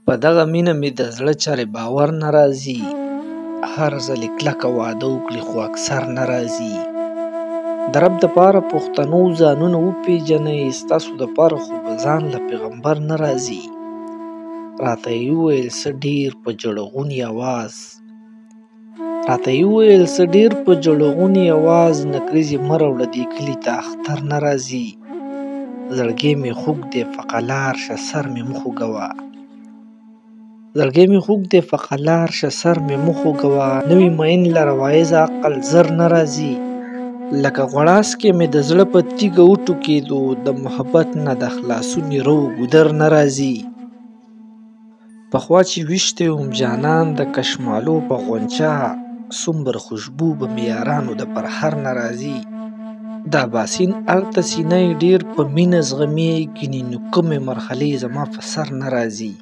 په دغه مینه مې د زړه چارې باور نه راځي. هر ځل یې کلکه وعده وکړي خو اکثر نه راځي. د رب دپاره پښتنو ځانونه وپېژنئ، ستاسو دپاره خو به ځان له پیغمبر نه راځي. راته یې وویل څه ډېر په جړغوني اواز نکریزې مه راوړه دې کلي ته اختر نه راځي. زړګی مې خوږ دی فقلار شه سر مې مه خوږوه. نوی مین لره وایزه عقل زر نه راځي. لکه غوړاڅکی مې د زړه په تیږه وټوکېدو، د محبت نه د خلاصون ایره و ګودر نه راځي. پخوا چې ویشتی وم جانان د کشمالو په غونچه، څومره خوشبو به مې یارانو د پرهر نه راځي. د اباسین ارته سینه یې ډېر په مینه زغمي، ګنې نو کومې مرحلې زما په سر نه راځي.